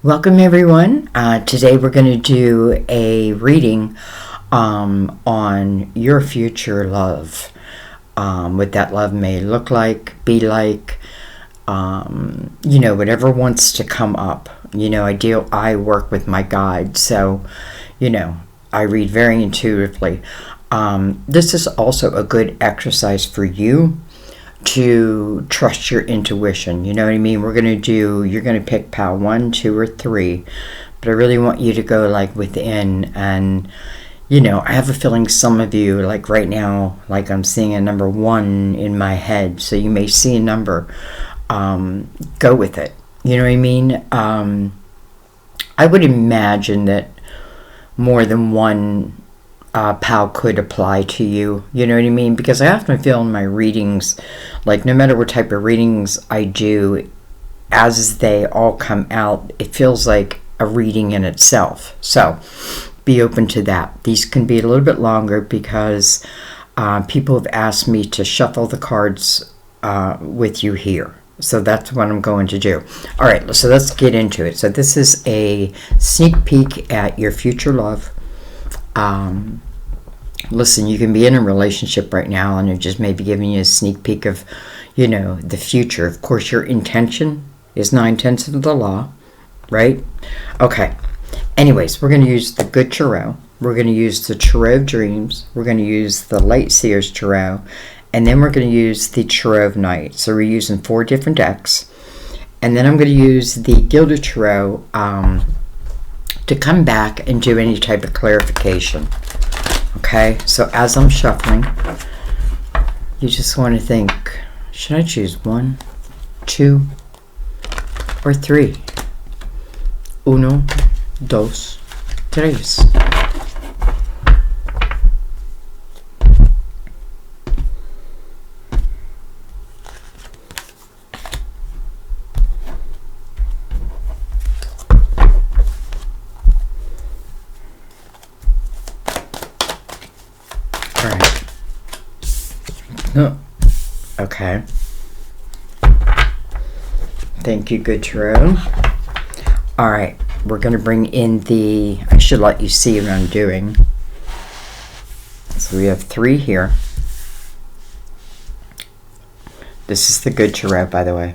Welcome everyone. Today we're going to do a reading on your future love. What that love may look like, be like, whatever wants to come up. I work with my guides, so, I read very intuitively. This is also a good exercise for you to trust your intuition. You know what I mean? You're going to pick pile 1, 2, or 3, but I really want you to go like within. And I have a feeling some of you, like right now, like I'm seeing a number 1 in my head, so you may see a number. Go with it. You know what I mean? I would imagine that more than one pal could apply to you. You know what I mean? Because I often feel in my readings, like no matter what type of readings I do, as they all come out, it feels like a reading in itself. So be open to that. These can be a little bit longer because people have asked me to shuffle the cards with you here. So that's what I'm going to do. All right, so let's get into it. So this is a sneak peek at your future love. Listen, you can be in a relationship right now and it just may be giving you a sneak peek of, the future. Of course, your intention is 9/10 of the law, right? Okay. Anyways, we're going to use the Good Tarot. We're going to use the Tarot of Dreams. We're going to use the Light Seers Tarot. And then we're going to use the Tarot of Night. So we're using 4 different decks. And then I'm going to use the Gilded Tarot to come back and do any type of clarification. Okay, so as I'm shuffling, you just want to think, should I choose 1, 2, or 3? 1, 2, 3. Okay. Thank you, Good Tarot. All right, we're going to bring in I should let you see what I'm doing. So we have 3 here. This is the Good Tarot, by the way.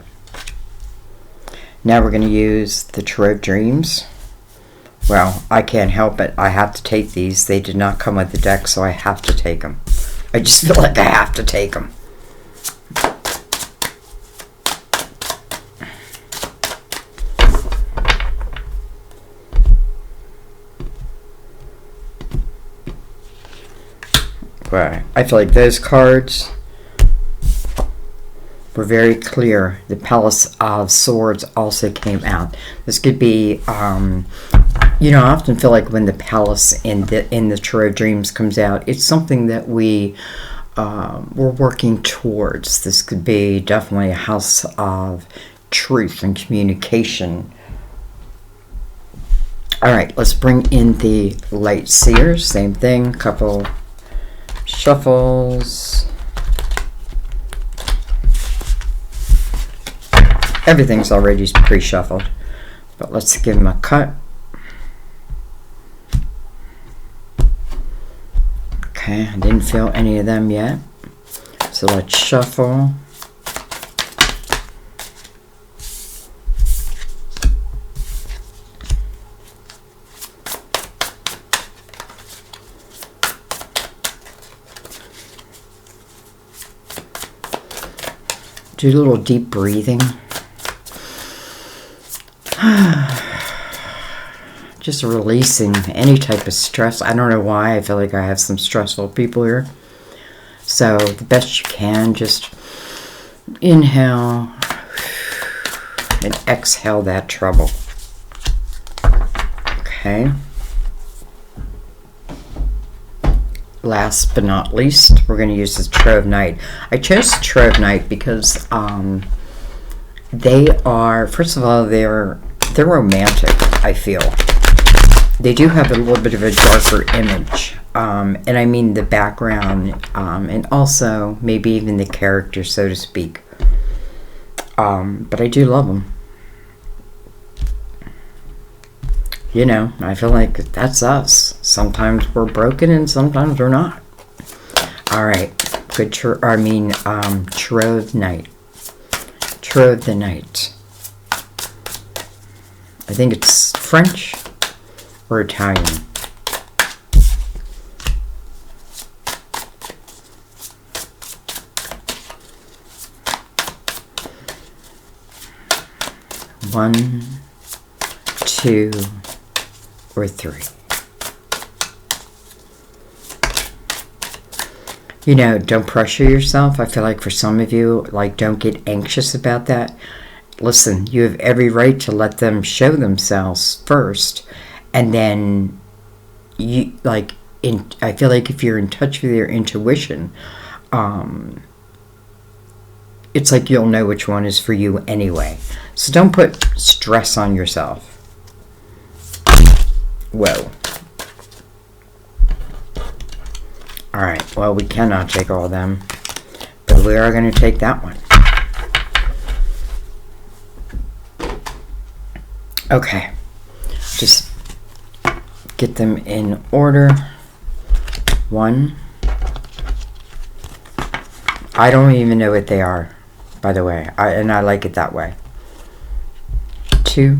Now we're going to use the Tarot of Dreams. Well, I can't help it. I have to take these. They did not come with the deck, so I have to take them. I just feel like I have to take them. But I feel like those cards were very clear. The Palace of Swords also came out. This could be, I often feel like when the Palace in the Tarot of Dreams comes out, it's something that we're working towards. This could be definitely a house of truth and communication. All right, let's bring in the Light Seers. Same thing, couple shuffles. Everything's already pre-shuffled, but let's give them a cut. Okay, I didn't feel any of them yet, so let's shuffle. Do a little deep breathing. Just releasing any type of stress. I don't know why. I feel like I have some stressful people here. So the best you can, just inhale and exhale that trouble. Okay. Last but not least, we're going to use the Tarot of Night. I chose the Tarot of Night because they are, first of all, they're romantic, I feel. They do have a little bit of a darker image, and I mean the background, and also maybe even the character, so to speak. But I do love them. I feel like that's us. Sometimes we're broken and sometimes we're not. All right. Good Tarot of Night. Tarot of the Night. I think it's French or Italian. One, two, or three. Don't pressure yourself. I feel like for some of you, don't get anxious about that. Listen, you have every right to let them show themselves first, and then I feel like if you're in touch with your intuition, it's like you'll know which one is for you anyway. So don't put stress on yourself. Whoa. Alright, well, we cannot take all of them, but we are going to take that one. Okay. Just get them in order. One. I don't even know what they are, by the way, and I like it that way. Two.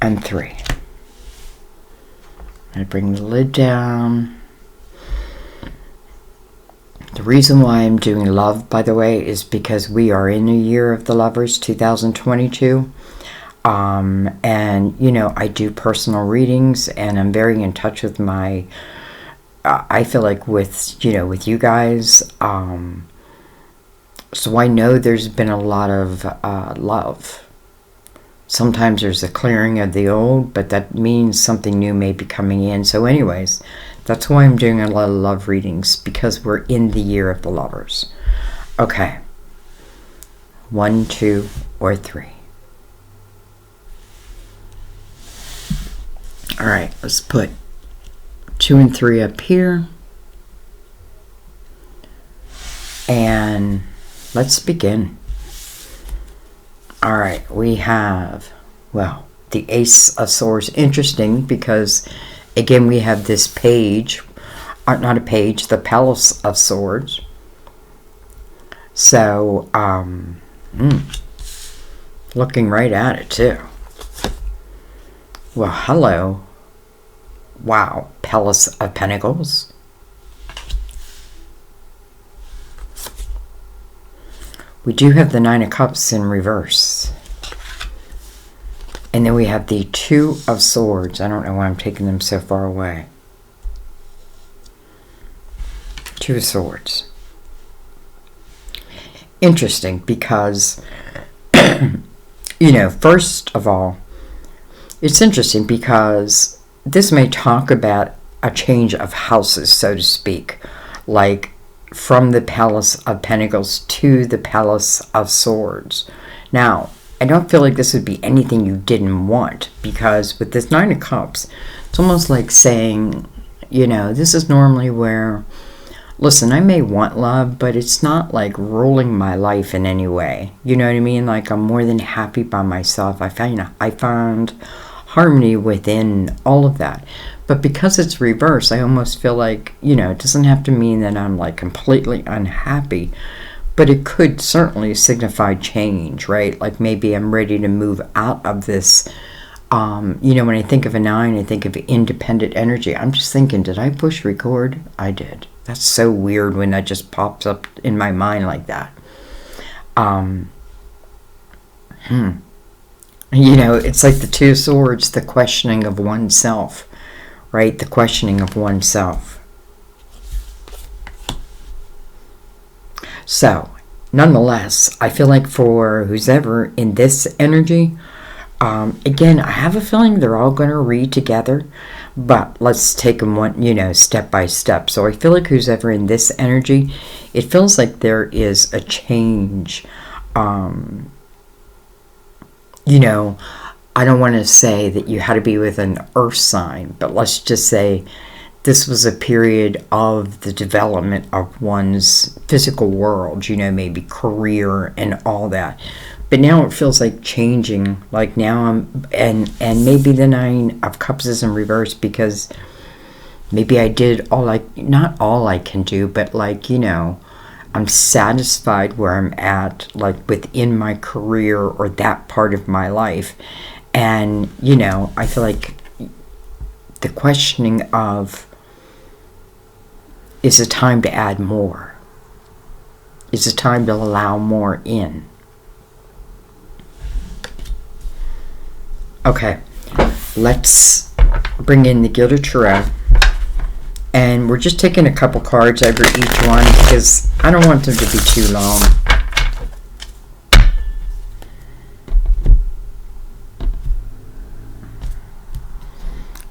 And three. I bring the lid down. The reason why I'm doing love, by the way, is because we are in the year of the lovers, 2022. And, I do personal readings, and I'm very in touch with my, I feel like with you guys. So I know there's been a lot of love. Sometimes there's a clearing of the old, but that means something new may be coming in. So anyways, that's why I'm doing a lot of love readings, because we're in the year of the lovers. Okay. 1, 2, or 3. All right, let's put 2 and 3 up here. And let's begin. All right, we have, the Ace of Swords. Interesting, because, again, we have this page, not a page, the Palace of Swords. So, looking right at it, too. Well, hello. Wow, Palace of Pentacles. We do have the Nine of Cups in reverse. And then we have the Two of Swords. I don't know why I'm taking them so far away. Two of Swords. Interesting, because, first of all, it's interesting because this may talk about a change of houses, so to speak. Like, from the Palace of Pentacles to the Palace of Swords. Now, I don't feel like this would be anything you didn't want, because with this Nine of Cups, it's almost like saying, this is normally where, listen, I may want love, but it's not like ruling my life in any way. You know what I mean? Like, I'm more than happy by myself. I found harmony within all of that. But because it's reverse, I almost feel like, it doesn't have to mean that I'm like completely unhappy, but it could certainly signify change, right? Like maybe I'm ready to move out of this. When I think of a 9, I think of independent energy. I'm just thinking, did I push record? I did. That's so weird when that just pops up in my mind like that. It's like the Two of Swords, the questioning of oneself. Right? The questioning of oneself. So, nonetheless, I feel like for who's ever in this energy, again, I have a feeling they're all going to read together, but let's take them step by step. So I feel like who's ever in this energy, it feels like there is a change. I don't want to say that you had to be with an earth sign, but let's just say this was a period of the development of one's physical world, maybe career and all that. But now it feels like changing. Like now and maybe the Nine of Cups is in reverse because maybe I did not all I can do, but like, I'm satisfied where I'm at, like within my career or that part of my life. And, I feel like the questioning of, is it time to add more? Is it time to allow more in? Okay, let's bring in the Gilded Tarot. And we're just taking a couple cards over each one because I don't want them to be too long.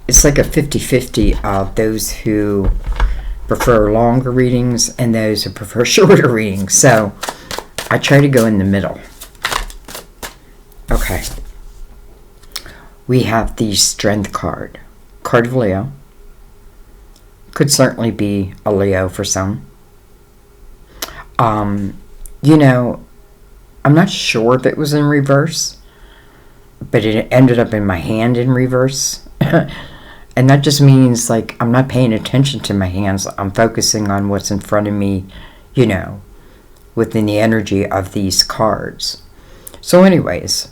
It's like a 50-50 of those who prefer longer readings and those who prefer shorter readings. So I try to go in the middle. Okay. We have the Strength card. Card of Leo. Could certainly be a Leo for some. I'm not sure if it was in reverse, but it ended up in my hand in reverse. And that just means, like, I'm not paying attention to my hands. I'm focusing on what's in front of me, within the energy of these cards. So anyways,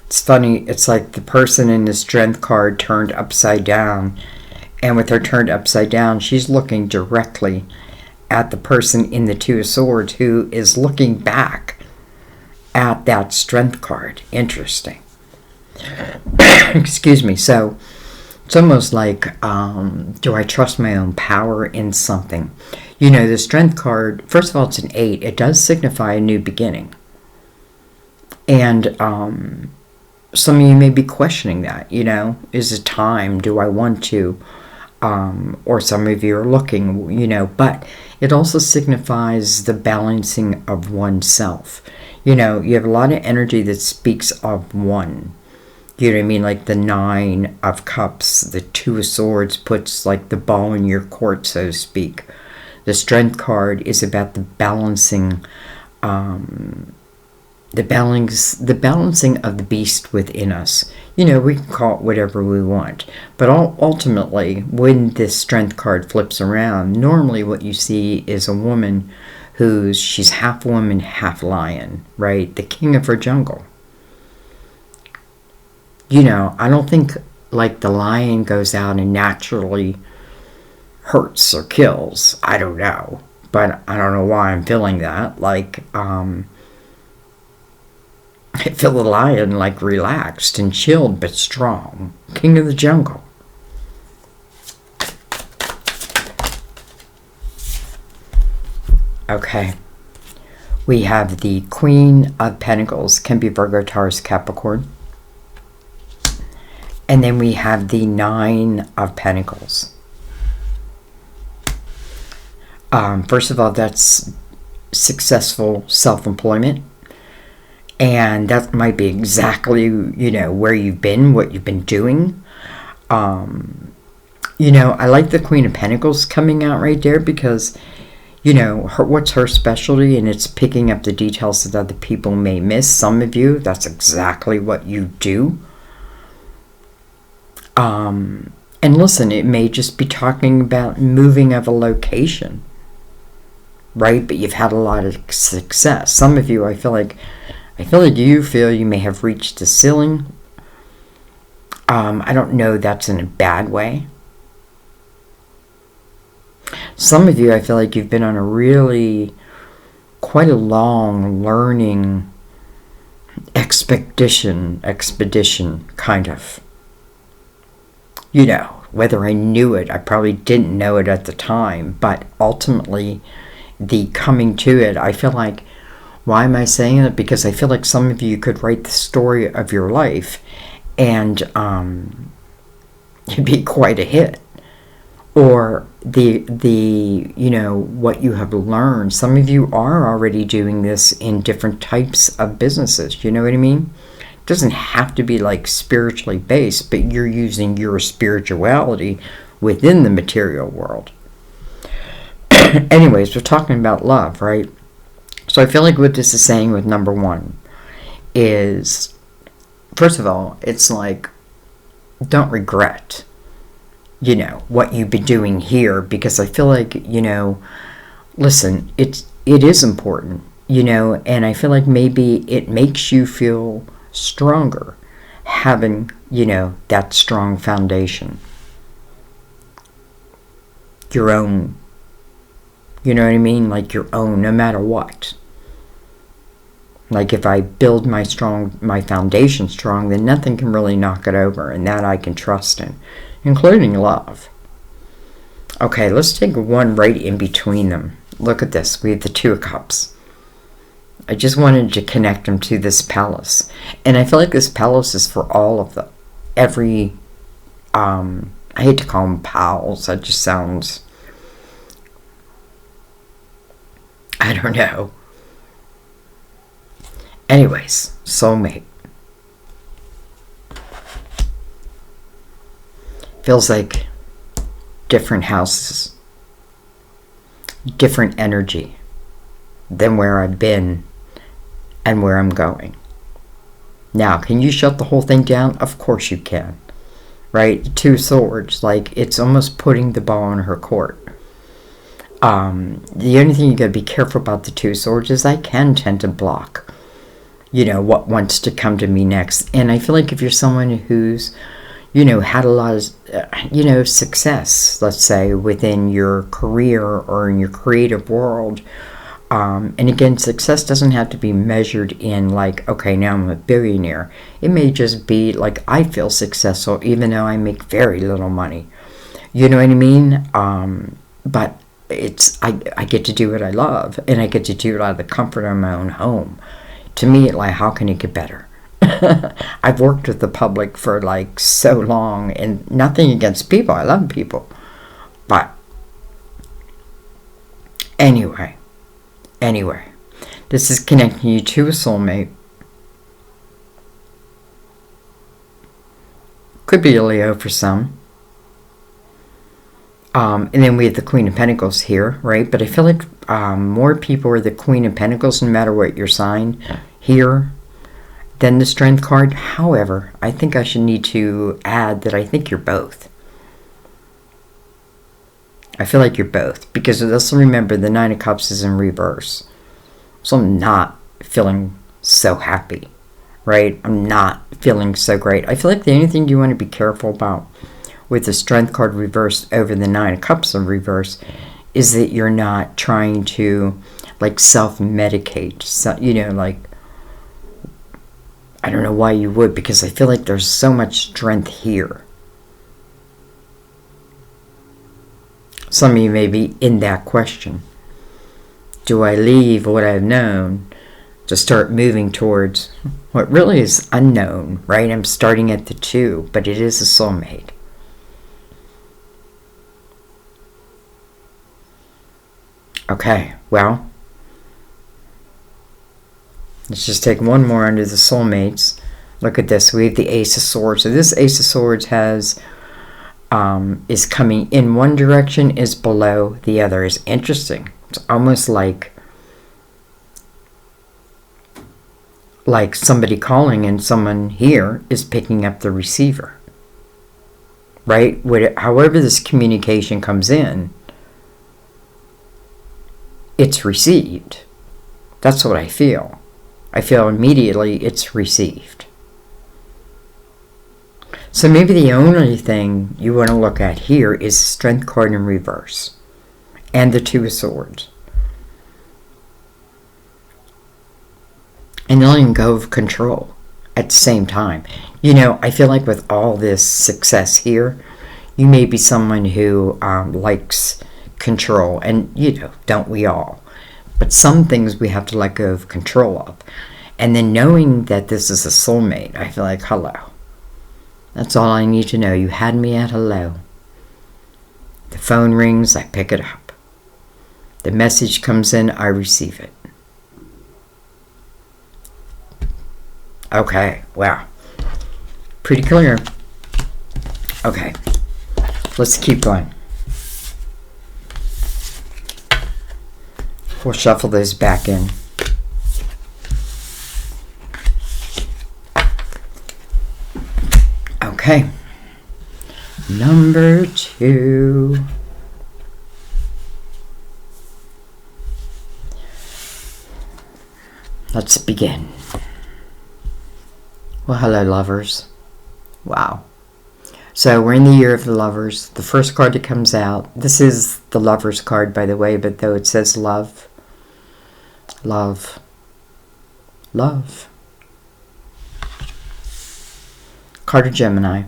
it's funny, it's like the person in the Strength card turned upside down, and with her turned upside down, she's looking directly at the person in the Two of Swords who is looking back at that Strength card. Interesting. Excuse me. So it's almost like, do I trust my own power in something? The Strength card, first of all, it's an 8. It does signify a new beginning. And some of you may be questioning that, is it time? Do I want to? Or some of you are looking, but it also signifies the balancing of oneself. You have a lot of energy that speaks of one. You know what I mean? Like the Nine of Cups, the Two of Swords puts like the ball in your court, so to speak. The Strength card is about the balancing, the balancing of the beast within us. We can call it whatever we want. But ultimately, when this Strength card flips around, normally what you see is a woman she's half woman, half lion, right? The king of her jungle. I don't think like the lion goes out and naturally hurts or kills. I don't know. But I don't know why I'm feeling that. Like, I feel the lion like relaxed and chilled but strong. King of the jungle. Okay. We have the Queen of Pentacles, can be Virgo, Taurus, Capricorn. And then we have the Nine of Pentacles. First of all, that's successful self-employment. And that might be exactly, where you've been, what you've been doing. I like the Queen of Pentacles coming out right there because, what's her specialty? And it's picking up the details that other people may miss. Some of you, that's exactly what you do. And listen, it may just be talking about moving of a location, right? But you've had a lot of success. Some of you, I feel like you feel you may have reached the ceiling. I don't know that's in a bad way. Some of you, I feel like you've been on quite a long learning expedition, kind of. Whether I knew it, I probably didn't know it at the time, but ultimately, the coming to it, I feel like, why am I saying it? Because I feel like some of you could write the story of your life and it'd be quite a hit. Or what you have learned. Some of you are already doing this in different types of businesses. You know what I mean? It doesn't have to be like spiritually based, but you're using your spirituality within the material world. Anyways, we're talking about love, right? So I feel like what this is saying with number 1 is, first of all, it's like, don't regret, what you've been doing here, because I feel like, listen, it is important, and I feel like maybe it makes you feel stronger having, that strong foundation. Your own, you know what I mean? Like your own, no matter what. Like if I build my foundation strong, then nothing can really knock it over, and that I can trust in, including love. Okay, let's take one right in between them. Look at this. We have the 2 of Cups. I just wanted to connect them to this palace. And I feel like this palace is for all of I hate to call them pals. That just sounds, I don't know. Anyways, soulmate. Feels like different houses, different energy than where I've been and where I'm going. Now, can you shut the whole thing down? Of course you can. Right? 2 swords, like it's almost putting the ball in her court. The only thing you gotta be careful about the 2 swords is I can tend to block, what wants to come to me next. And I feel like if you're someone who's, had a lot of, success, let's say, within your career or in your creative world, and again, success doesn't have to be measured in like, okay, now I'm a billionaire. It may just be like, I feel successful even though I make very little money. You know what I mean? But I get to do what I love, and I get to do it out of the comfort of my own home. To me, like, how can it get better? I've worked with the public for like so long, and nothing against people. I love people. But anyway, this is connecting you to a soulmate. Could be a Leo for some. And then we have the Queen of Pentacles here, right? But I feel like more people are the Queen of Pentacles, no matter what your sign here, than the Strength card. However, I think I should need to add that I think you're both. I feel like you're both. Because let's remember, the 9 of Cups is in reverse. So I'm not feeling so happy, right? I'm not feeling so great. I feel like the only thing you want to be careful about with the Strength card reversed over the 9 of Cups in reverse is that you're not trying to like self-medicate. So, like, I don't know why you would, because I feel like there's so much strength here. Some of you may be in that question. Do I leave what I've known to start moving towards what really is unknown, right? I'm starting at the 2, but it is a soulmate. Okay, well, let's just take one more under the soulmates. Look at this. We have the Ace of Swords. So this Ace of Swords has is coming in one direction, is below the other. Is interesting. It's almost like somebody calling and someone here is picking up the receiver. Right? However this communication comes in, it's received. That's what I feel. I feel immediately it's received. So maybe the only thing you want to look at here is the Strength card in reverse and the 2 of Swords. And letting go of control at the same time. I feel like with all this success here, you may be someone who likes control, and don't we all? But some things we have to let go of control of. And then knowing that this is a soulmate, I feel like, hello. That's all I need to know. You had me at hello. The phone rings, I pick it up. The message comes in, I receive it. Okay, wow. Pretty clear. Okay, let's keep going. We'll shuffle those back in. Okay. Number 2. Let's begin. Well, hello, lovers. Wow. So we're in the year of the lovers. The first card that comes out, this is the lovers card, by the way, but though it says love, love, love. Card of Gemini.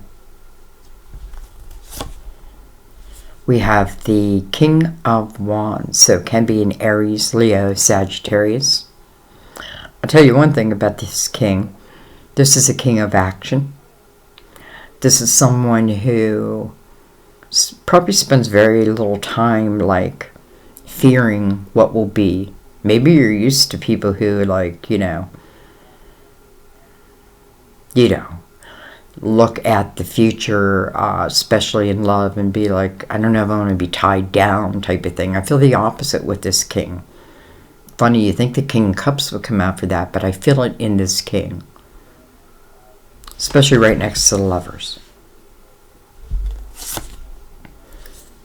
We have the King of Wands, so it can be an Aries, Leo, Sagittarius. I'll tell you one thing about this king. This is a king of action. This is someone who probably spends very little time, like, fearing what will be. Maybe you're used to people who, like, you know, look at the future, especially in love, and be like, I don't know if I want to be tied down type of thing. I feel the opposite with this king. Funny, you think the King of Cups would come out for that, but I feel it in this king. Especially right next to the lovers.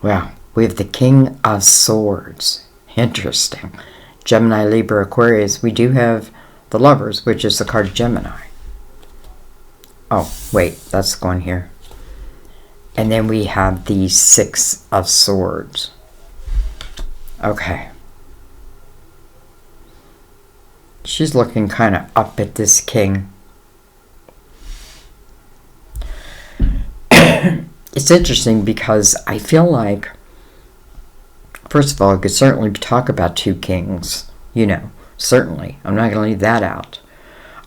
Wow, we have the King of Swords. Interesting. Gemini, Libra, Aquarius. We do have the lovers, which is the card of Gemini. Oh, wait, that's going here. And then we have the Six of Swords. Okay. She's looking kind of up at this king. It's interesting because I feel like, first of all, I could certainly talk about two kings. You know, certainly. I'm not going to leave that out.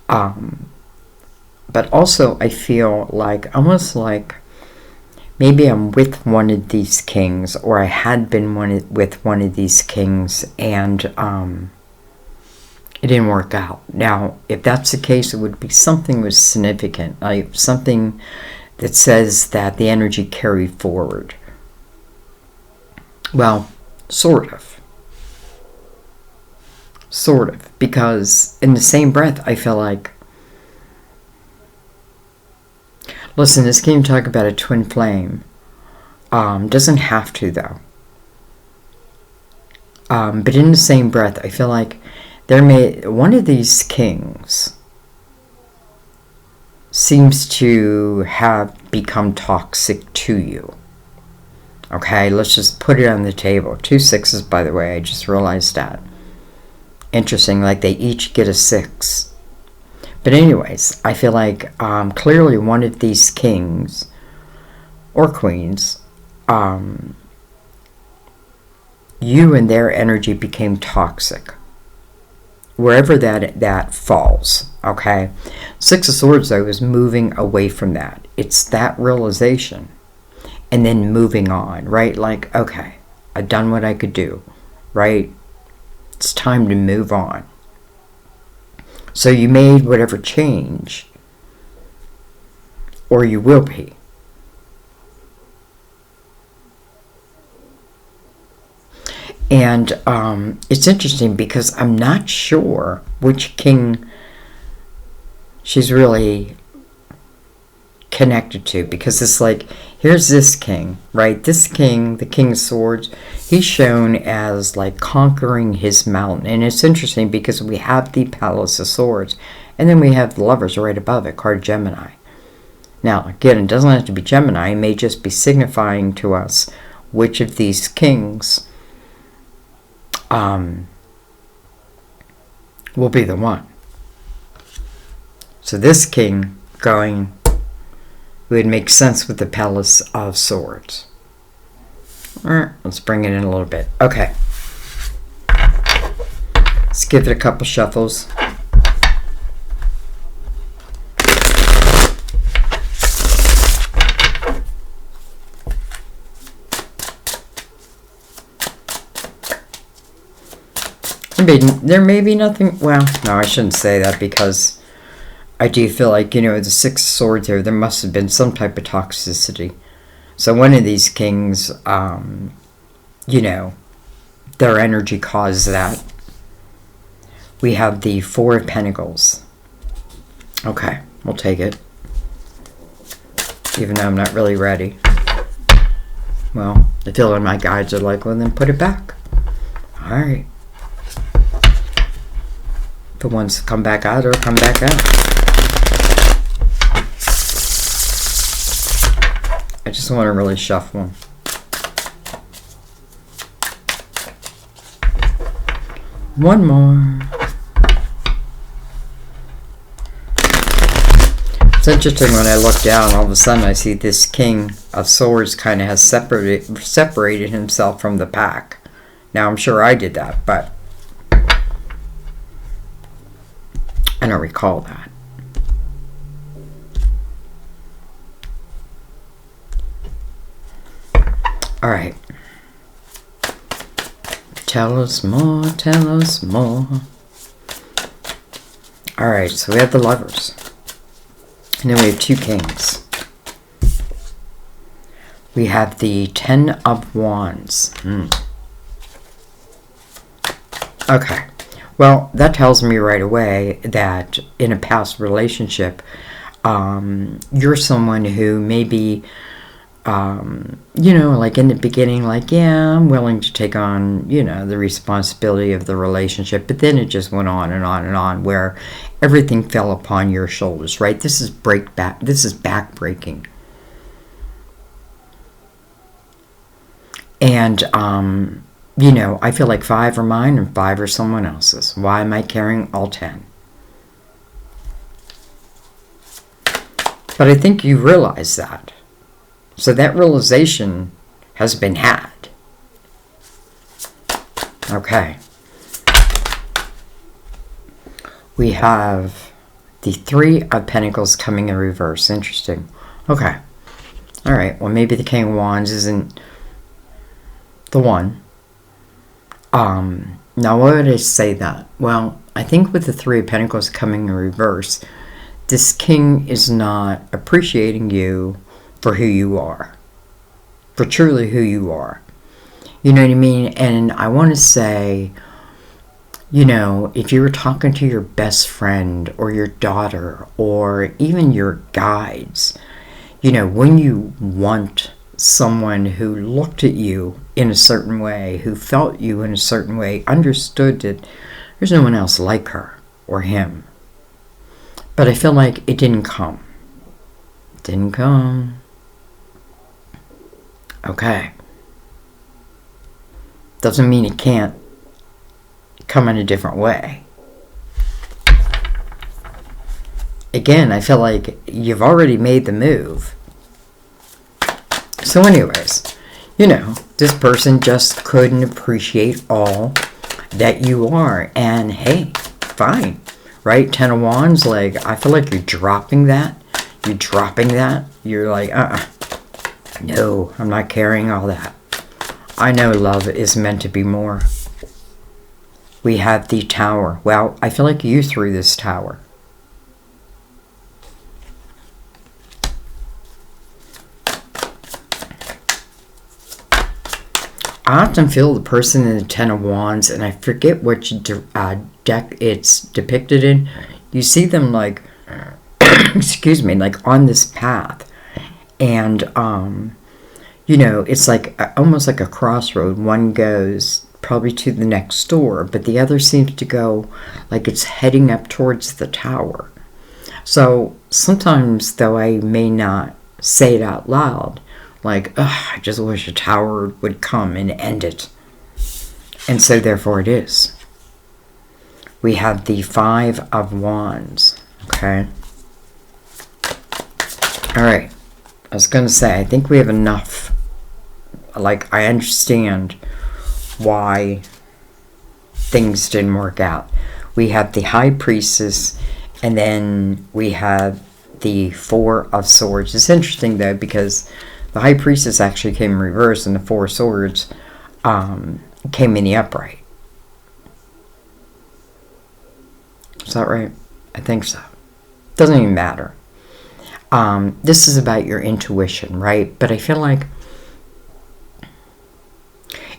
But also I feel like, almost like, maybe I'm with one of these kings, or I had been with one of these kings, and it didn't work out. Now, if that's the case, it would be something was significant, like something that says that the energy carried forward. Well, sort of. Sort of. Because in the same breath, I feel like, listen, this can talk about a twin flame. Doesn't have to, though. But in the same breath, I feel like one of these kings seems to have become toxic to you. Okay, let's just put it on the table. 2 6s, by the way, I just realized that. Interesting, like they each get a 6. But anyways, I feel like clearly one of these kings or queens, you and their energy became toxic. Wherever that falls, okay? 6 of Swords, though, is moving away from that. It's that realization. And then moving on, right? Like, okay, I've done what I could do, right? It's time to move on. So you made whatever change, or you will be. And it's interesting because I'm not sure which king she's really connected to, because it's like, here's this king, right? This king, the King of Swords, he's shown as like conquering his mountain. And it's interesting because we have the Palace of Swords, and then we have the lovers right above it, card Gemini. Now, again, it doesn't have to be Gemini. It may just be signifying to us which of these kings will be the one. So this king going would make sense with the Palace of Swords. Let's bring it in a little bit. Okay. Let's give it a couple shuffles. There may be nothing, well, no, I shouldn't say that, because I do feel like, the Six of Swords there must have been some type of toxicity. So one of these kings, their energy caused that. We have the Four of Pentacles. Okay, we'll take it. Even though I'm not really ready. Well, I feel like my guides are like, well, then put it back. Alright. If it wants to come back out, it'll come back out. I just want to really shuffle. One more. It's interesting when I look down, all of a sudden I see this King of Swords kind of has separated himself from the pack. Now I'm sure I did that, but I don't recall that. All right. Tell us more, tell us more. All right, so we have the Lovers. And then we have two Kings. We have the Ten of Wands. Okay. Well, that tells me right away that in a past relationship, you're someone who maybe, like in the beginning, like, yeah, I'm willing to take on, the responsibility of the relationship. But then it just went on and on and on, where everything fell upon your shoulders, right? This is back-breaking. And, I feel like 5 are mine and 5 are someone else's. Why am I carrying all 10? But I think you realize that. So that realization has been had. Okay. We have the Three of Pentacles coming in reverse. Interesting. Okay. All right. Well, maybe the King of Wands isn't the one. Now, why would I say that? Well, I think with the Three of Pentacles coming in reverse, this King is not appreciating you for who you are. For truly who you are. You know what I mean? And I want to say, if you were talking to your best friend or your daughter or even your guides, when you want someone who looked at you in a certain way, who felt you in a certain way, understood that there's no one else like her or him. But I feel like it didn't come. It didn't come. Okay. Doesn't mean it can't come in a different way. Again, I feel like you've already made the move. So anyways, this person just couldn't appreciate all that you are. And hey, fine, right? 10 of Wands, like, I feel like you're dropping that. You're dropping that. You're like, no, I'm not carrying all that. I know love is meant to be more. We have the Tower. Well, I feel like you threw this tower. I often feel the person in the Ten of Wands, and I forget which deck it's depicted in. You see them like, excuse me, like on this path. And, it's like almost like a crossroad. One goes probably to the next door, but the other seems to go like it's heading up towards the tower. So sometimes, though I may not say it out loud, like, I just wish a tower would come and end it. And so therefore it is. We have the Five of Wands. Okay. All right. I was going to say, I think we have enough. Like, I understand why things didn't work out. We have the High Priestess, and then we have the Four of Swords. It's interesting, though, because the High Priestess actually came in reverse, and the Four of Swords came in the upright. Is that right? I think so. Doesn't even matter. This is about your intuition, right? But I feel like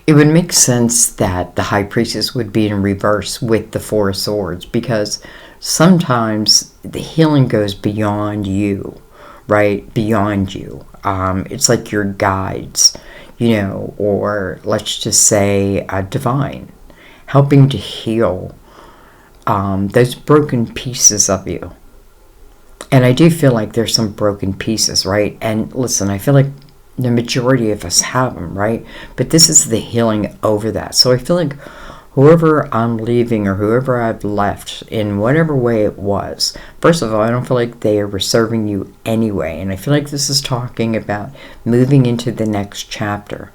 it would make sense that the High Priestess would be in reverse with the Four of Swords, because sometimes the healing goes beyond you, right? Beyond you. It's like your guides, or let's just say divine, helping to heal those broken pieces of you. And I do feel like there's some broken pieces, right? And listen, I feel like the majority of us have them, right? But this is the healing over that. So I feel like whoever I'm leaving or whoever I've left, in whatever way it was, first of all, I don't feel like they were serving you anyway. And I feel like this is talking about moving into the next chapter.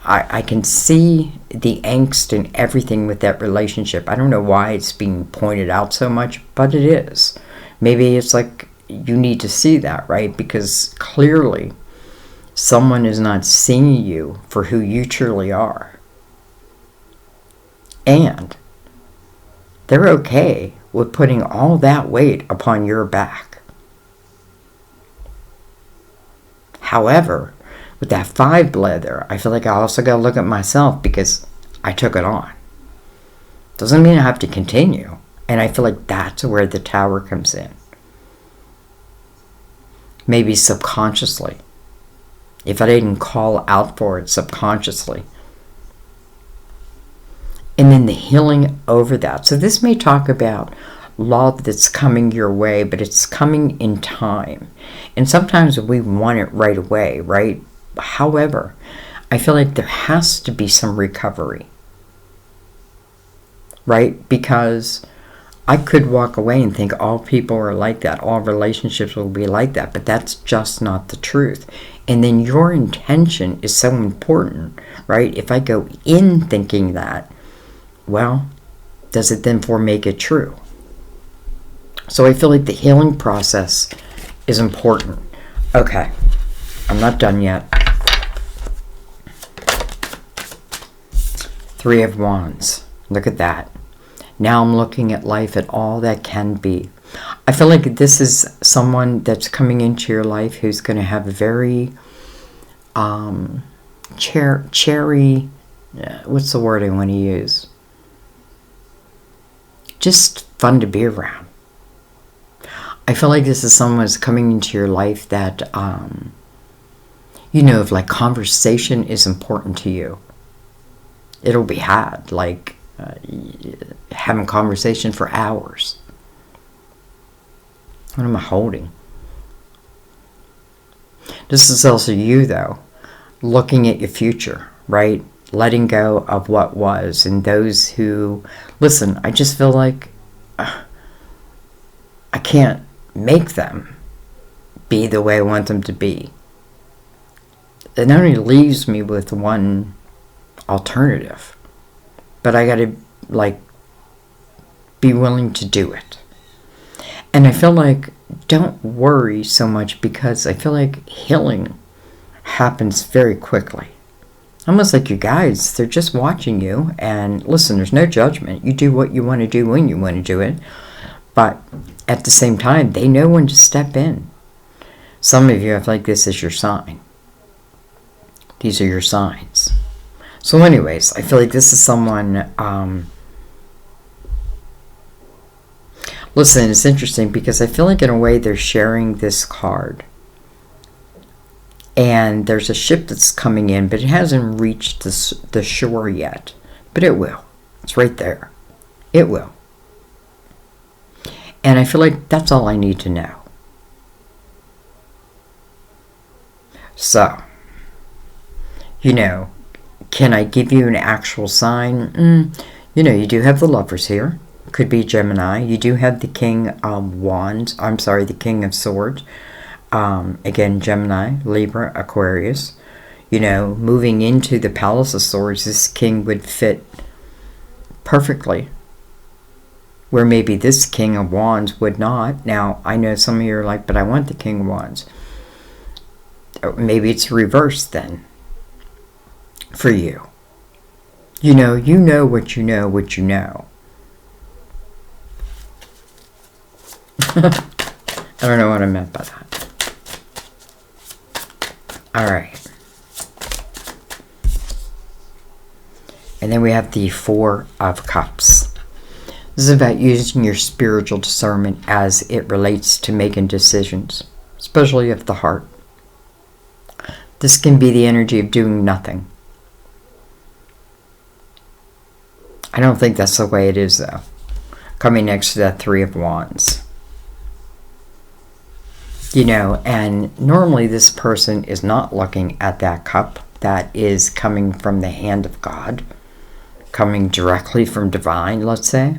I can see the angst and everything with that relationship. I don't know why it's being pointed out so much, but it is. Maybe it's like you need to see that, right? Because clearly someone is not seeing you for who you truly are. And they're okay with putting all that weight upon your back. However, with that 5 bled there, I feel like I also got to look at myself because I took it on. Doesn't mean I have to continue. And I feel like that's where the Tower comes in. Maybe subconsciously. If I didn't call out for it subconsciously. And then the healing over that. So this may talk about love that's coming your way, but it's coming in time. And sometimes we want it right away, right? However, I feel like there has to be some recovery. Right? Because I could walk away and think all people are like that. All relationships will be like that. But that's just not the truth. And then your intention is so important, right? If I go in thinking that, well, does it then make it true? So I feel like the healing process is important. Okay, I'm not done yet. 3 of Wands. Look at that. Now I'm looking at life at all that can be. I feel like this is someone that's coming into your life who's going to have a very cherry, what's the word I want to use? Just fun to be around. I feel like this is someone who's coming into your life that, if like conversation is important to you. It'll be had, like having conversation for hours. What am I holding? This is also you, though, looking at your future, right? Letting go of what was, and those who, listen, I just feel like I can't make them be the way I want them to be. It only leaves me with one alternative. But I got to, be willing to do it. And I feel like, don't worry so much, because I feel like healing happens very quickly. Almost like your guides, they're just watching you. And listen, there's no judgment. You do what you want to do when you want to do it. But at the same time, they know when to step in. Some of you have like this as your sign. These are your signs. So anyways, I feel like this is someone, listen, it's interesting because I feel like in a way they're sharing this card. And there's a ship that's coming in, but it hasn't reached the shore yet. But it will. It's right there. It will. And I feel like that's all I need to know. So, can I give you an actual sign? You do have the Lovers here. Could be Gemini. You do have the King of Wands. I'm sorry, the King of Swords. Again, Gemini, Libra, Aquarius. Moving into the Palace of Swords, this king would fit perfectly. Where maybe this King of Wands would not. Now, I know some of you are like, but I want the King of Wands. Maybe it's reversed then. For you. You know what you know what you know. I don't know what I meant by that. Alright. And then we have the Four of Cups. This is about using your spiritual discernment as it relates to making decisions, especially of the heart. This can be the energy of doing nothing. I don't think that's the way it is, though. Coming next to that Three of Wands. You know, and normally this person is not looking at that cup that is coming from the hand of God, coming directly from divine, let's say.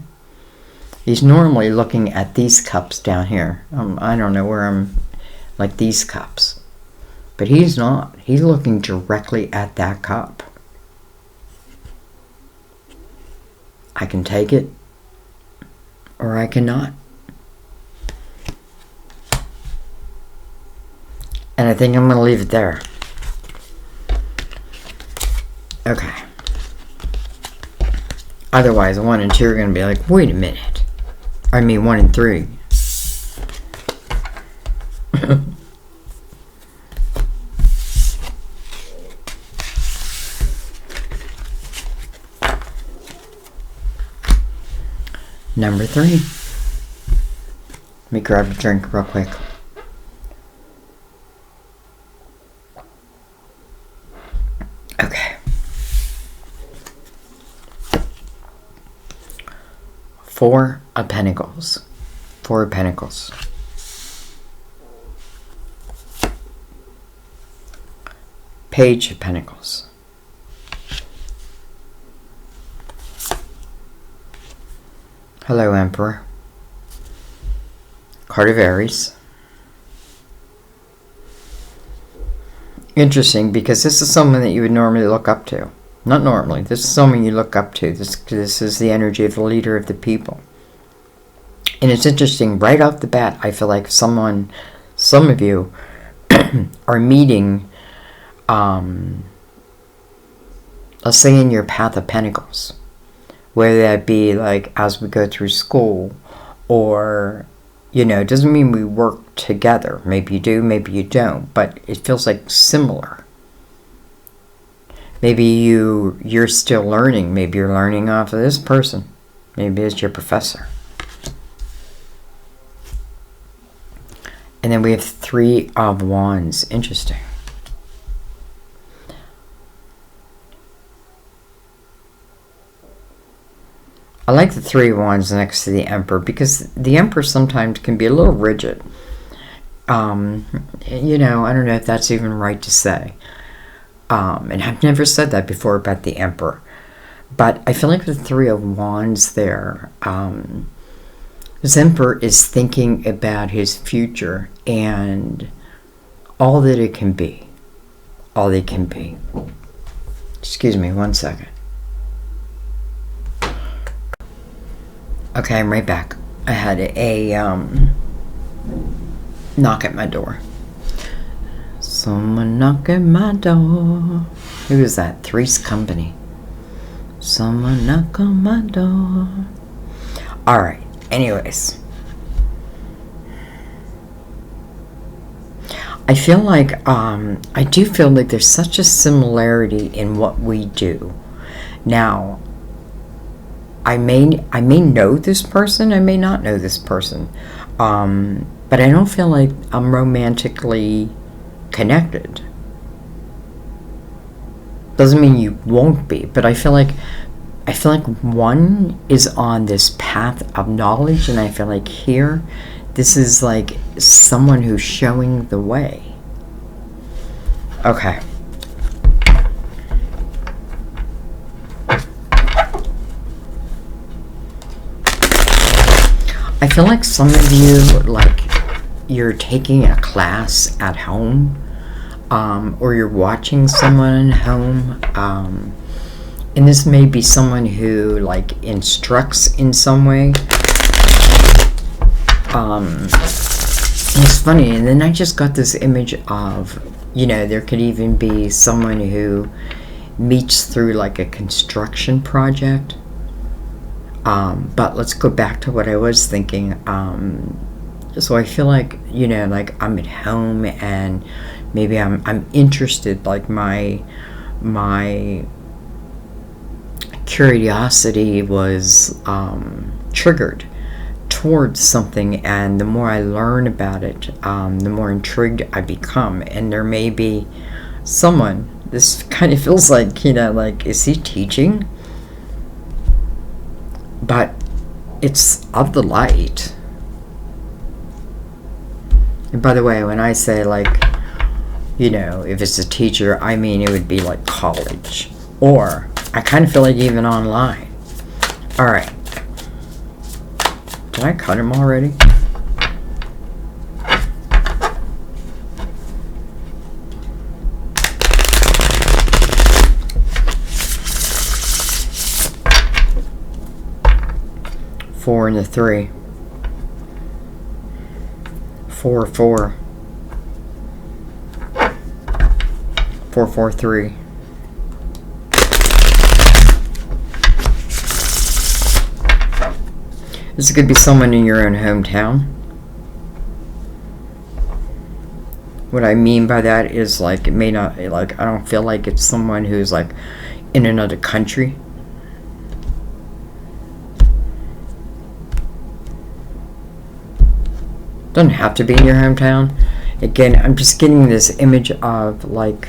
He's normally looking at these cups down here. I don't know where I'm, like these cups. But he's not. He's looking directly at that cup. I can take it, or I cannot. And I think I'm going to leave it there. Okay. Otherwise, 1 and 2 are going to be like, wait a minute. I mean, 1 and 3. Number 3. Let me grab a drink real quick. Okay. 4 of Pentacles. 4 of Pentacles. Page of Pentacles. Hello, Emperor. Card of Aries. Interesting, because this is someone that you would normally look up to. Not normally. This is someone you look up to. This is the energy of the leader of the people. And it's interesting, right off the bat, I feel like some of you are meeting, let's say in your path of Pentacles. Whether that be like as we go through school, or, you know, it doesn't mean we work together. Maybe you do, maybe you don't, but it feels like similar. Maybe you're still learning. Maybe you're learning off of this person. Maybe it's your professor. And then we have 3 of Wands. Interesting. I like the 3 of Wands next to the Emperor, because the Emperor sometimes can be a little rigid. You know, I don't know if that's even right to say. And I've never said that before about the Emperor. But I feel like the 3 of Wands there, this Emperor is thinking about his future and all that it can be. All that it can be. Excuse me, 1 second. Okay, I'm right back. I had a knock at my door. Someone knock at my door. Who is that? Three's Company. Someone knock on my door. Alright, anyways. I feel like, I do feel like there's such a similarity in what we do. Now, I may know this person, I may not know this person, but I don't feel like I'm romantically connected. Doesn't mean you won't be, but I feel like one is on this path of knowledge, and I feel like here, this is like someone who's showing the way. Okay. I feel like some of you, like, you're taking a class at home, or you're watching someone at home, and this may be someone who, like, instructs in some way. It's funny, and then I just got this image of, you know, there could even be someone who meets through, like, a construction project. But let's go back to what I was thinking. So I feel like, like I'm at home and maybe I'm interested, like my curiosity was triggered towards something, and the more I learn about it, the more intrigued I become. And there may be someone, this kind of feels like, like, is he teaching? But it's of the light. And by the way, when I say, like, if it's a teacher, I mean it would be like college, or I kind of feel like even online. All right. Did I cut him already? Four and a 3. 4, 4. 4, 4, 3. This could be someone in your own hometown. What I mean by that is, like, it may not, like, I don't feel like it's someone who's, like, in another country. Doesn't have to be in your hometown. Again, I'm just getting this image of, like,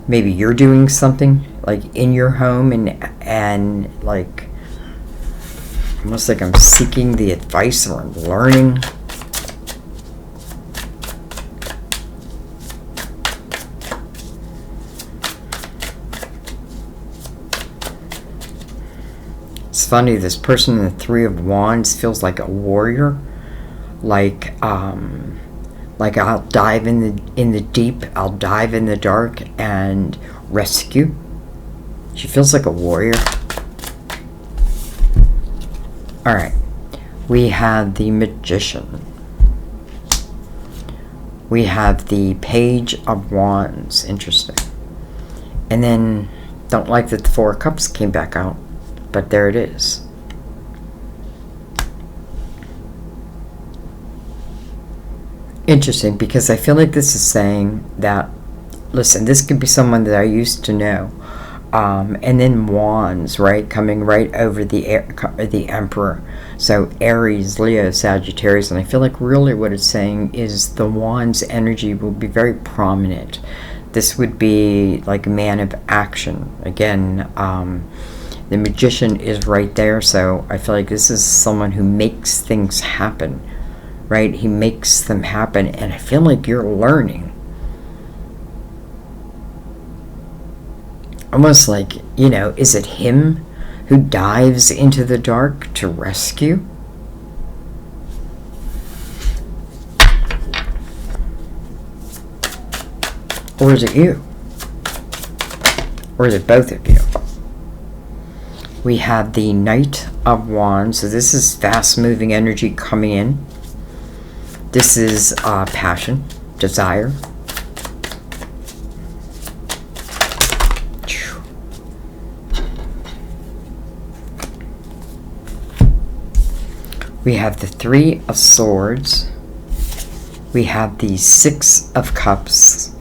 maybe you're doing something, like, in your home, and like, almost like I'm seeking the advice, or I'm learning. It's funny, this person in the 3 of Wands feels like a warrior. Like I'll dive in the deep, I'll dive in the dark and rescue. She feels like a warrior. All right, we have the Magician. We have the Page of Wands. Interesting. And then, don't like that the 4 of Cups came back out, but there it is. Interesting, because I feel like this is saying that, listen, this could be someone that I used to know. And then Wands, right, coming right over the Emperor. So Aries, Leo, Sagittarius, and I feel like really what it's saying is the Wands energy will be very prominent. This would be like a man of action. Again, the Magician is right there, so I feel like this is someone who makes things happen, right? He makes them happen, and I feel like you're learning. Almost like, is it him who dives into the dark to rescue? Or is it you? Or is it both of you? We have the Knight of Wands. So this is fast-moving energy coming in. This is passion, desire. We have the 3 of Swords. We have the 6 of Cups,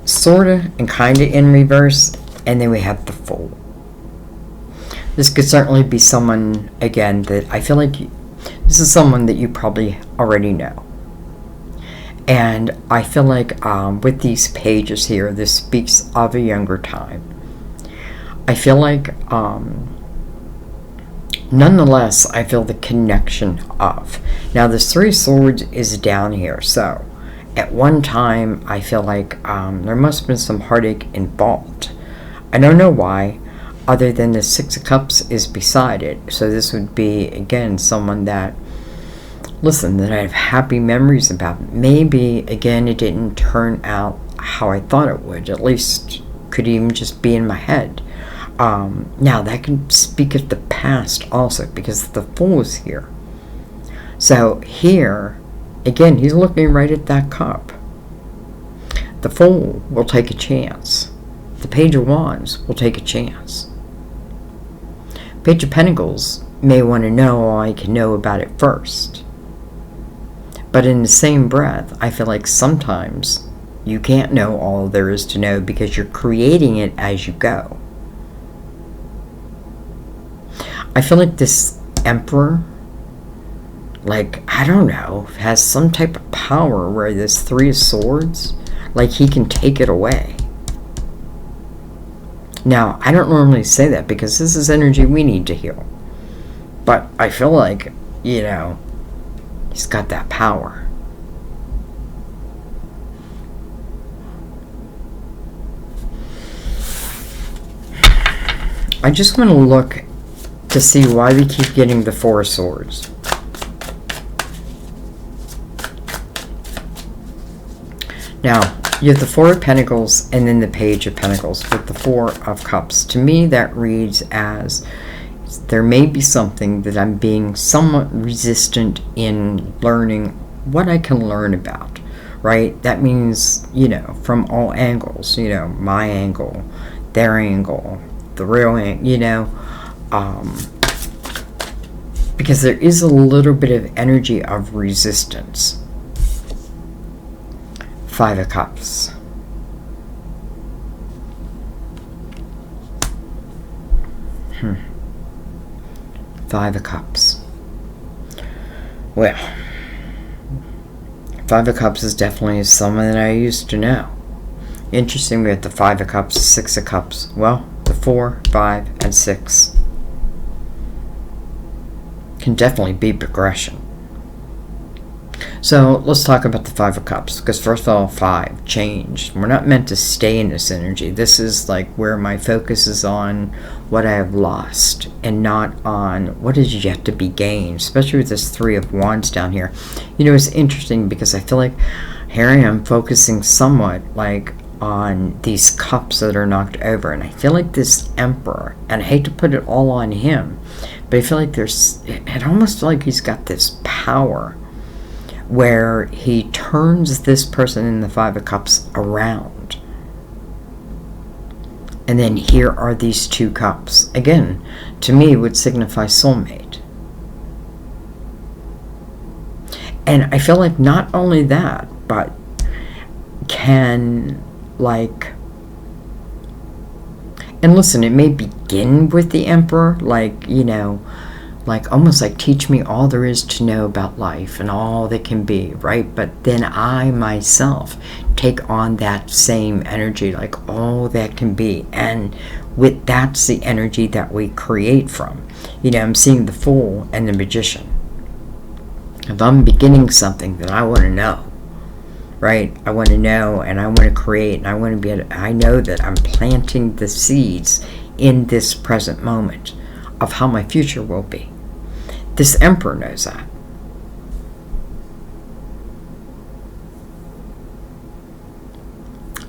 sorta and kinda in reverse, and then we have the Fool. This could certainly be someone, again, that I feel like this is someone that you probably already know. And I feel like with these pages here, this speaks of a younger time. I feel like nonetheless, I feel the connection of. Now, this 3 of Swords is down here, so at one time, I feel like there must have been some heartache involved. I don't know why, other than the 6 of Cups is beside it. So this would be, again, someone that, listen, that I have happy memories about. Maybe, again, it didn't turn out how I thought it would. At least, could even just be in my head. Now, that can speak of the past also, because the Fool is here. So here, again, he's looking right at that cup. The Fool will take a chance. The Page of Wands will take a chance. Page of Pentacles may want to know, or I can know about it first. But in the same breath, I feel like sometimes you can't know all there is to know because you're creating it as you go. I feel like this Emperor, like, I don't know, has some type of power where this Three of Swords, like he can take it away. Now, I don't normally say that because this is energy we need to heal. But I feel like, you know, he's got that power. I just want to look to see why we keep getting the Four of Swords. Now, you have the Four of Pentacles and then the Page of Pentacles with the Four of Cups. To me, that reads as there may be something that I'm being somewhat resistant in learning what I can learn about, right? That means, you know, from all angles, you know, my angle, their angle, the real angle, you know, because there is a little bit of energy of resistance. Five of Cups. Five of Cups. Well, Five of Cups is definitely someone that I used to know. Interesting, we have the Five of Cups, Six of Cups. Well, the 4, 5, and 6 can definitely be progression. So let's talk about the Five of Cups, because first of all, 5, change. We're not meant to stay in this energy. This is like where my focus is on what I have lost and not on what is yet to be gained, especially with this Three of Wands down here. You know, it's interesting because I feel like here I am focusing somewhat like on these cups that are knocked over, and I feel like this Emperor, and I hate to put it all on him, but I feel like it almost like he's got this power where he turns this person in the Five of Cups around. And then here are these two cups. Again, to me, would signify soulmate. And I feel like not only that, but can, like... And listen, it may begin with the Emperor, like, you know, like almost like teach me all there is to know about life and all that can be, right? But then I myself take on that same energy, like all that can be, and with that's the energy that we create from. You know, I'm seeing the Fool and the Magician. If I'm beginning something, then I want to know, right? I want to know, and I want to create, and I want to be able to, I know that I'm planting the seeds in this present moment of how my future will be. This Emperor knows that.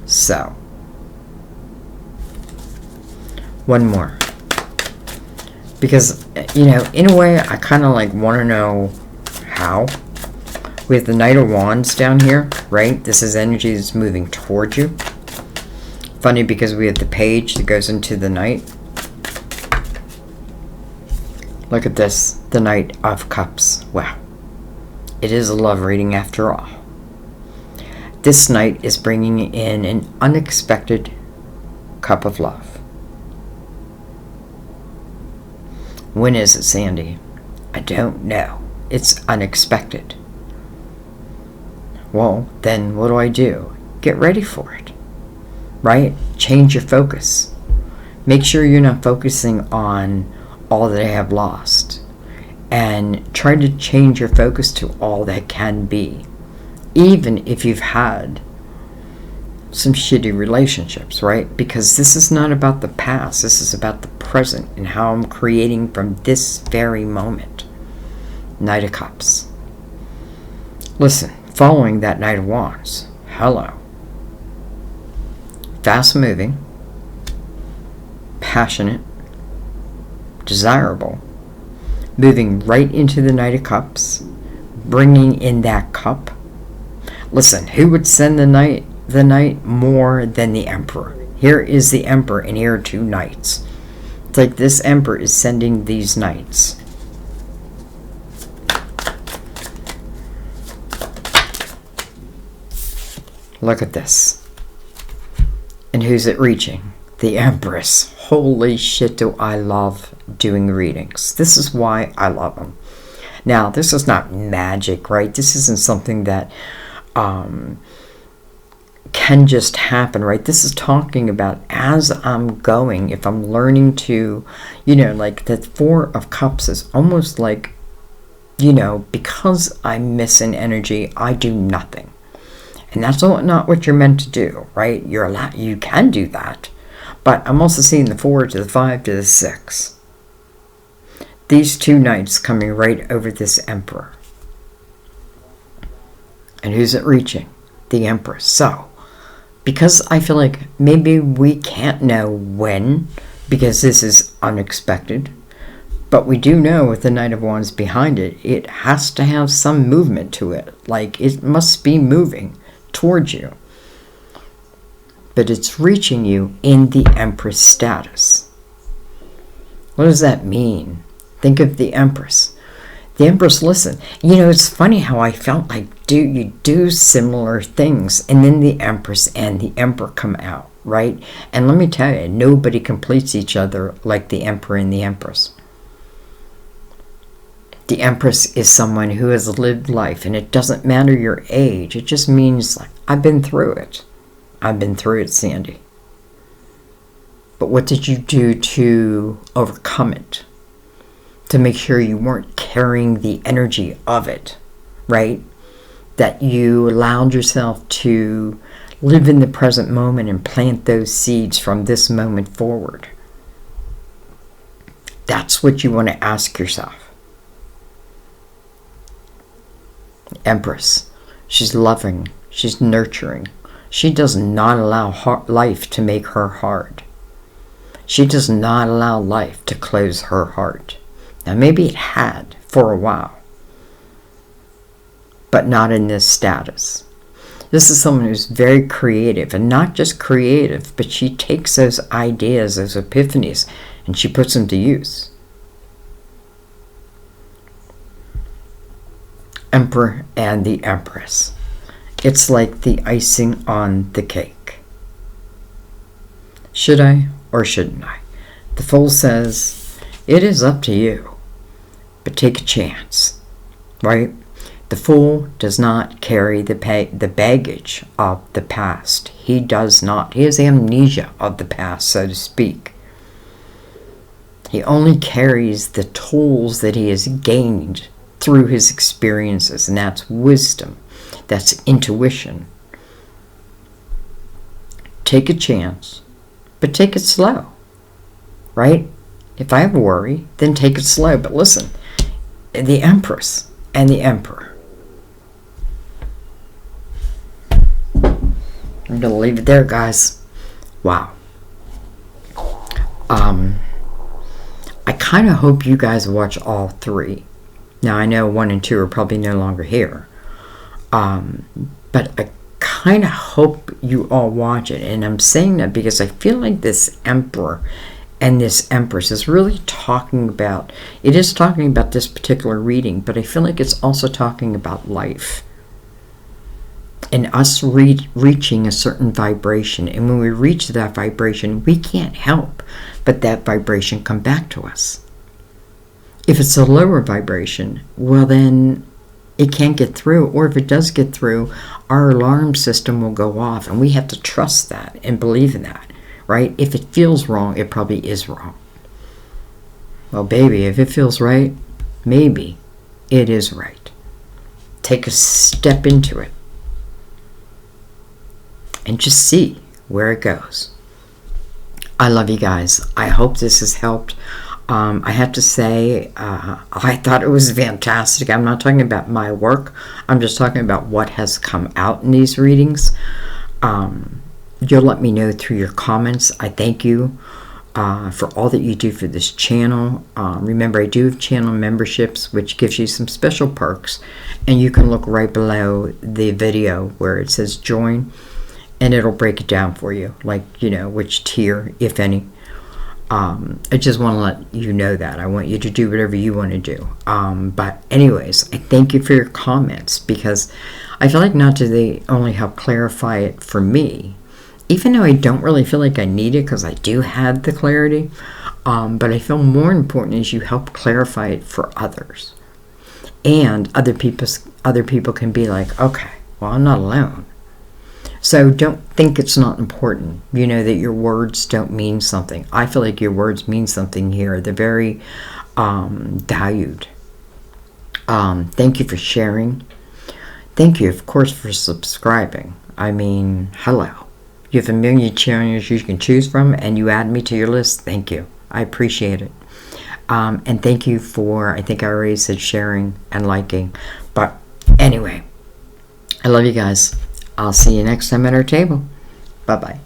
So, one more. Because, you know, in a way, I kind of like want to know how. We have the Knight of Wands down here, right? This is energy that's moving towards you. Funny because we have the Page that goes into the Knight. Look at this, the Knight of Cups. Wow. It is a love reading after all. This Knight is bringing in an unexpected cup of love. When is it, Sandy? I don't know. It's unexpected. Well, then what do? Get ready for it. Right? Change your focus. Make sure you're not focusing on all that I have lost, and try to change your focus to all that can be, even if you've had some shitty relationships, right? Because this is not about the past, this is about the present and how I'm creating from this very moment. Knight of Cups. Listen, following that Knight of Wands, hello. Fast moving, passionate, desirable, moving right into the Knight of Cups, bringing in that cup. Listen, who would send the knight more than the Emperor? Here is the Emperor, and here are two knights. It's like this Emperor is sending these knights. Look at this. And who's it reaching? The Empress. Holy shit, do I love doing readings. This is why I love them. Now, this is not magic, right? This isn't something that can just happen, right? This is talking about as I'm going, if I'm learning to, like the Four of Cups is almost like, because I'm missing energy, I do nothing. And that's not what you're meant to do, right? You can do that. But I'm also seeing the 4 to the 5 to the 6. These two knights coming right over this Emperor. And who's it reaching? The Empress. So, because I feel like maybe we can't know when, because this is unexpected, but we do know with the Knight of Wands behind it, it has to have some movement to it. Like, it must be moving towards you. But it's reaching you in the Empress status. What does that mean? Think of the Empress. The Empress, listen, it's funny how I felt like you do similar things, and then the Empress and the Emperor come out, right? And let me tell you, nobody completes each other like the Emperor and the Empress. The Empress is someone who has lived life, and it doesn't matter your age. It just means, like, I've been through it. I've been through it, Sandy. But what did you do to overcome it? To make sure you weren't carrying the energy of it, right? That you allowed yourself to live in the present moment and plant those seeds from this moment forward. That's what you want to ask yourself. Empress, she's loving, she's nurturing. She does not allow life to make her hard. She does not allow life to close her heart. Now, maybe it had for a while, but not in this status. This is someone who's very creative, and not just creative, but she takes those ideas, those epiphanies, and she puts them to use. Emperor and the Empress. It's like the icing on the cake. Should I or shouldn't I? The Fool says, it is up to you, but take a chance, right? The Fool does not carry the baggage of the past. He does not. He has amnesia of the past, so to speak. He only carries the tools that he has gained through his experiences, and that's wisdom. That's intuition. Take a chance, but take it slow, right? If I have a worry, then take it slow. But listen, the Empress and the Emperor. I'm going to leave it there, guys. Wow. I kind of hope you guys watch all three. Now, I know 1 and 2 are probably no longer here. But I kind of hope you all watch it. And I'm saying that because I feel like this Emperor and this Empress is really talking about, it is talking about this particular reading, but I feel like it's also talking about life. And us reaching a certain vibration. And when we reach that vibration, we can't help but that vibration come back to us. If it's a lower vibration, well then it can't get through. Or if it does get through, our alarm system will go off. And we have to trust that and believe in that, right? If it feels wrong, it probably is wrong. Well, baby, if it feels right, maybe it is right. Take a step into it. And just see where it goes. I love you guys. I hope this has helped. I have to say, I thought it was fantastic. I'm not talking about my work. I'm just talking about what has come out in these readings. You'll let me know through your comments. I thank you for all that you do for this channel. Remember, I do have channel memberships, which gives you some special perks. And you can look right below the video where it says join. And it'll break it down for you, like, which tier, if any. I just want to let you know that. I want you to do whatever you want to do. But anyways, I thank you for your comments, because I feel like not do they only help clarify it for me, even though I don't really feel like I need it because I do have the clarity, but I feel more important is you help clarify it for others. And other people can be like, okay, well, I'm not alone. So don't think it's not important, that your words don't mean something. I feel like your words mean something here. They're very valued. Thank you for sharing. Thank you, of course, for subscribing. I mean, hello. You have a million channels you can choose from, and you add me to your list. Thank you. I appreciate it. And thank you for, I think I already said sharing and liking. But anyway, I love you guys. I'll see you next time at our table. Bye-bye.